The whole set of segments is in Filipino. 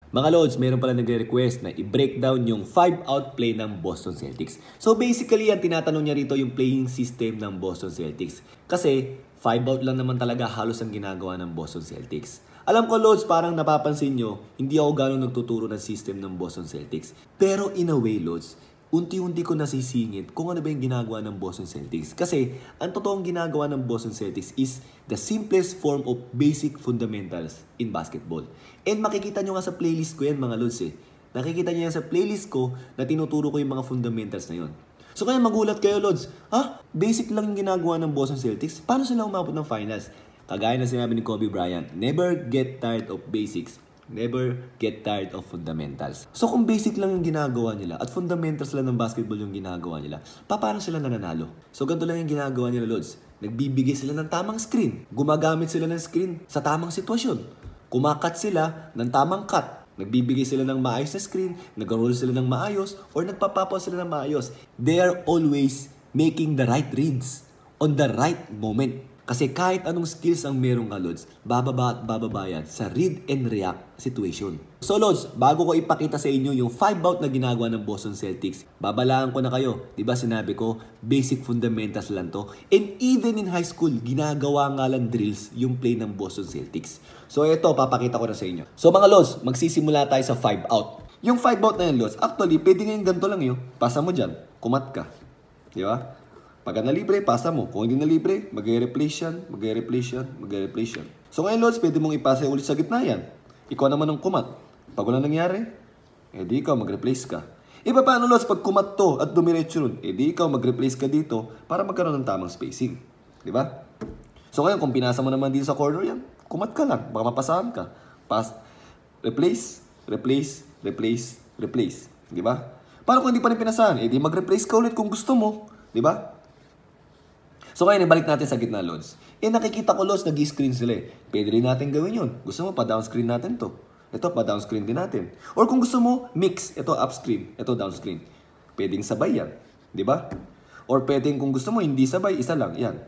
Mga Lods, meron pala nagre-request na i-breakdown yung 5-out play ng Boston Celtics. So basically, ang tinatanong niya rito yung playing system ng Boston Celtics. Kasi 5-out lang naman talaga halos ang ginagawa ng Boston Celtics. Alam ko Lods, parang napapansin nyo, hindi ako gano'ng nagtuturo ng system ng Boston Celtics. Pero in a way Lods, unti-unti ko nasisingit kung ano ba yung ginagawa ng Boston Celtics. Kasi ang totoong ginagawa ng Boston Celtics is the simplest form of basic fundamentals in basketball. And makikita nyo nga sa playlist ko yan mga Lods eh. Nakikita nyo yan sa playlist ko na tinuturo ko yung mga fundamentals na yun. So kaya magulat kayo Lods, basic lang yung ginagawa ng Boston Celtics? Paano sila umabot ng finals? Kagaya na sinabi ni Kobe Bryant, never get tired of basics. Never get tired of fundamentals. So kung basic lang yung ginagawa nila at fundamentals lang ng basketball yung ginagawa nila, paano sila nananalo? So ganito lang yung ginagawa nila Lods. Nagbibigay sila ng tamang screen. Gumagamit sila ng screen sa tamang sitwasyon. Kumakat sila ng tamang cut. Nagbibigay sila ng maayos na screen, nag-roll sila ng maayos, or nagpapapaw sila ng maayos. They are always making the right reads on the right moment. Kasi kahit anong skills ang meron ka, Lods, bababa at bababa yan sa read and react situation. So, Lods, bago ko ipakita sa inyo yung 5-out na ginagawa ng Boston Celtics, babalaan ko na kayo. Diba sinabi ko, basic fundamentals lang to. And even in high school, ginagawa nga lang drills yung play ng Boston Celtics. So, ito, papakita ko na sa inyo. So, mga Lods, magsisimula tayo sa 5-out. Yung 5-out na yan, Lods, actually, pwede nga yung ganito lang yun. Pasa mo dyan, kumat ka. Diba? Pagka na-libre, pasa mo. Kung hindi na-libre, mag-replace yan, mag-replace yan, mag-replace yan. So ngayon, Lods, pwede mong ipasa ulit sa gitna yan. Ikaw naman ang kumat. Pag wala nangyari, di ikaw mag-replace ka. Iba paano, Lods, pag kumat to at dumiretso nun, di ikaw mag-replace ka dito para magkaroon ng tamang spacing. Di ba? So ngayon, kung pinasa mo naman dito sa corner yan, kumat ka lang. Baka mapasahan ka. Pass, replace, replace, replace, replace. Di ba? Paano kung hindi pa rin pinasahan? Di mag-replace ka ulit kung gusto mo. Di ba? So ngayon, ibalik natin sa gitna, Lods. Nakikita ko, Lods, nag-i-screen sila eh. Pwede rin natin gawin yun. Gusto mo, pa-downscreen natin to. Ito, pa-downscreen din natin. Or kung gusto mo, mix. Ito, upscreen. Ito, downscreen. Pwedeng sabay yan. Di ba? Or pwedeng kung gusto mo, hindi sabay, isa lang. Yan.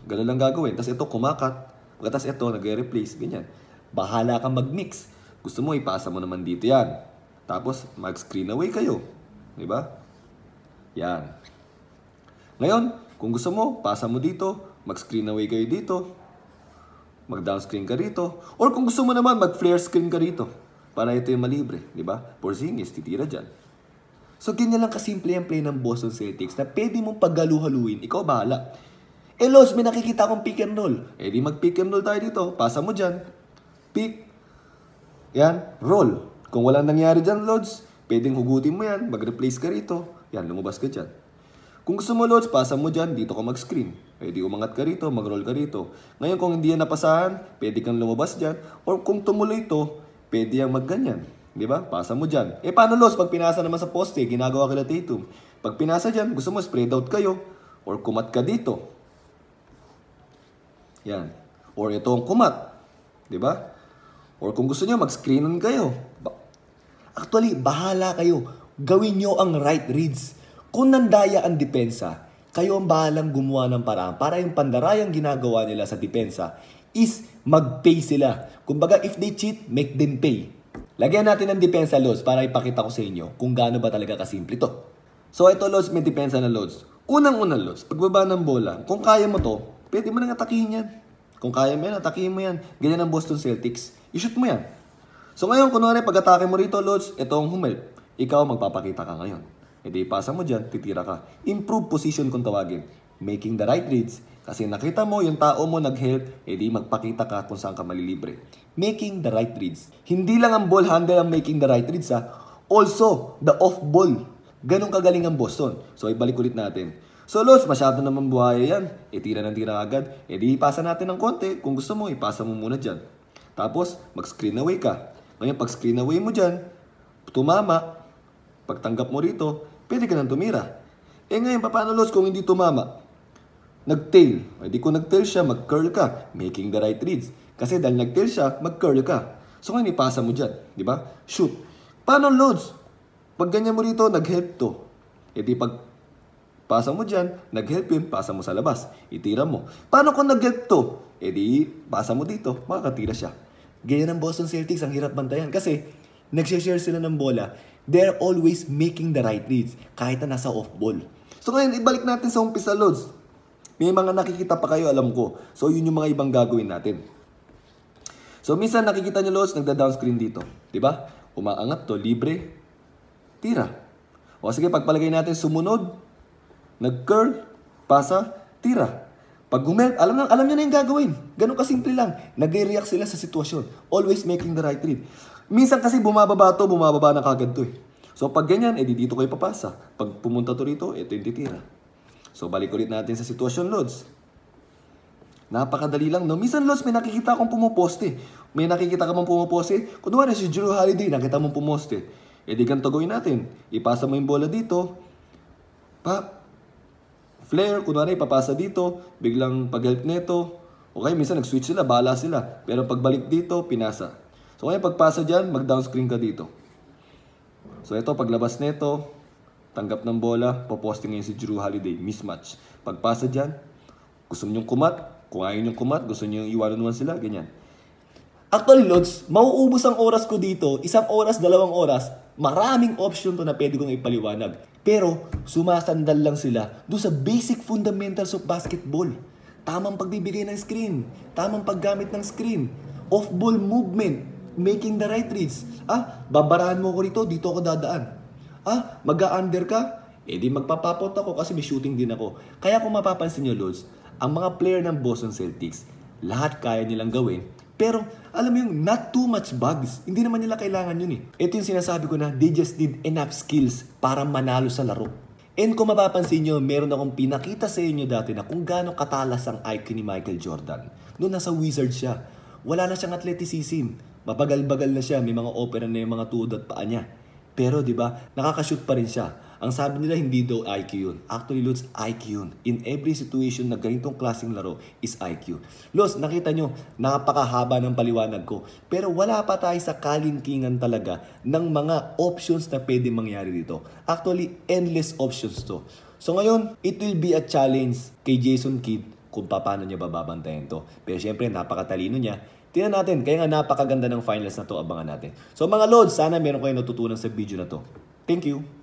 Ganun lang gagawin. Tapos ito, kumakat. Tapos ito, nag-replace. Ganyan. Bahala kang mag-mix. Gusto mo, ipasa mo naman dito yan. Tapos, mag-screen away kayo. Di ba? Yan. Ngayon, kung gusto mo, pasa mo dito, mag-screen away kayo dito, mag-downscreen ka rito, or kung gusto mo naman, mag-flare screen ka rito, para ito yung malibre, di ba? Porzingis, titira dyan. So, ganyan lang kasimple yung play ng Boston Celtics na pwede mong paggalu-haluin, ikaw bahala. Lods, may nakikita akong pick and roll. Di mag-pick and roll tayo dito, pasa mo dyan, pick, yan, roll. Kung walang nangyari dyan, Lods, pwedeng hugutin mo yan, mag-replace ka rito, yan, lumabas ka dyan. Kung gusto mo, Lods, pasa mo dyan, dito ka mag-screen. Pwede umangat ka rito, mag-roll ka rito. Ngayon, kung hindi yan napasahan, pwede kang lumabas dyan. Or kung tumuloy ito, pwede yung mag-ganyan. Di ba? Pasa mo dyan. Paano, Lods, pag pinasa naman sa poste, ginagawa kila Tatum. Pag pinasa dyan, gusto mo, spread out kayo. Or kumat ka dito. Yan. Or ito ang kumat. Di ba? Or kung gusto nyo, mag-screenan kayo. Actually, bahala kayo. Gawin nyo ang right reads. Kung nandaya ang depensa, kayo ang bahalang gumawa ng paraan para yung pandarayang ginagawa nila sa depensa is mag-pay sila. Kumbaga, if they cheat, make them pay. Lagyan natin ng depensa, Lods, para ipakita ko sa inyo kung gaano ba talaga kasimple to. So, ito, Lods, may depensa na, Lods. Unang-unang, Lods, pagbaba ng bola, kung kaya mo to, pwede mo nang atakihin yan. Kung kaya mo yan, atakihin mo yan. Ganyan ang Boston Celtics. I-shoot mo yan. So, ngayon, kunwari, pag-atake mo rito, Lods, ito ang humelp. Ikaw, magpapakita ka ngayon. Ipasa mo dyan, titira ka. Improve position kung tawagin. Making the right reads. Kasi nakita mo, yung tao mo nag-help, magpakita ka kung saan ka malilibre. Making the right reads. Hindi lang ang ball handle ang making the right reads, ha. Also, the off ball. Ganun kagaling ang Boston. So, ibalik ulit natin. So, Lods, masyado naman buhaya yan. Tira ng tira agad. Ipasa natin ng konti. Kung gusto mo, ipasa mo muna dyan. Tapos, mag-screen away ka. Ngayon, pag screen away mo dyan, tumama. Pagtanggap mo rito, pwede ka nang tumira. Ngayon, paano, Lods, kung hindi tumama? Nag-tail. Kung nag-tail siya, mag-curl ka. Making the right reads. Kasi dahil nag-tail siya, mag-curl ka. So ngayon, ipasa mo dyan. Di ba? Shoot. Paano, Lods? Pag ganyan mo rito, nag-help to. Pag pasa mo dyan, nag-help yun, pasa mo sa labas. Itira mo. Paano kung nag-help to? Pasa mo dito, makakatira siya. Ganyan ang Boston Celtics, ang hirap bantayan. Kasi nagsishare sila ng bola, they're always making the right reads kahit na nasa off ball. So ngayon, ibalik natin sa umpisa, Lods. May mga nakikita pa kayo, alam ko. So yun yung mga ibang gagawin natin. So minsan nakikita nyo, Lods, nagda-down screen dito. Diba? Umaangat to, libre, tira. O sige, pagpalagay natin sumunod, nag-curl, pasa, tira. Pag alam nyo na yung gagawin. Ganun kasimple lang. Nag-react sila sa sitwasyon. Always making the right read. Minsan kasi bumababa na kagad to eh. So pag ganyan, edi dito kayo papasa. Pag pumunta to rito, ito yung titira. So balik ulit natin sa sitwasyon, Lods. Napakadali lang, no? Minsan, Lods, may nakikita akong pumuposte. May nakikita ka mong pumuposte. Kunwari si Jrue Holiday, nakita mong pumoste. Edi ganito gawin natin. Ipasa mo yung bola dito. Flare, kunwari, papasa dito, biglang pag-help neto. Okay, minsan nag-switch sila, bahala sila. Pero pagbalik dito, pinasa. So kaya pagpasa dyan, mag-down screen ka dito. So ito, paglabas neto, tanggap ng bola, poposting ngayon si Jrue Holiday, mismatch. Pagpasa dyan, gusto nyo kumat, kung ayaw nyo kumat, gusto nyo iwan-on-one sila, ganyan. Actually, Lods, mauubos ang oras ko dito, 1 oras, 2 oras, maraming option to na pwede kong ipaliwanag. Pero, sumasandal lang sila doon sa basic fundamentals of basketball. Tamang pagbibigay ng screen, tamang paggamit ng screen, off-ball movement, making the right reads. Babarahan mo ko rito, dito ako dadaan. Mag-a-under ka? Di magpapapot ako kasi may shooting din ako. Kaya kung mapapansin nyo, Lods, ang mga player ng Boston Celtics, lahat kaya nilang gawin. Pero, alam mo yung not too much bugs. Hindi naman nila kailangan yun eh. Ito yung sinasabi ko na they just need enough skills para manalo sa laro. And kung mapapansin nyo, meron akong pinakita sa inyo dati na kung gaano katalas ang IQ ni Michael Jordan. Noong nasa Wizards siya, wala na siyang athleticism. Mabagal-bagal na siya, may mga opera na yung mga tuhod at paa niya. Pero di ba, nakakashoot pa rin siya. Ang sabi nila hindi daw IQ yun. Actually, Lods, IQ yun. In every situation na ganitong klaseng laro is IQ. Lods, nakita nyo, napakahaba ng paliwanag ko. Pero wala pa tayo sa kalingkingan talaga ng mga options na pwede mangyari dito. Actually, endless options to. So ngayon, it will be a challenge kay Jason Kidd kung paano niya bababantayan to. Pero syempre, napakatalino niya. Tingnan natin, kaya nga napakaganda ng finals na to, abangan natin. So mga Lods, sana meron kayo natutunan sa video na to. Thank you!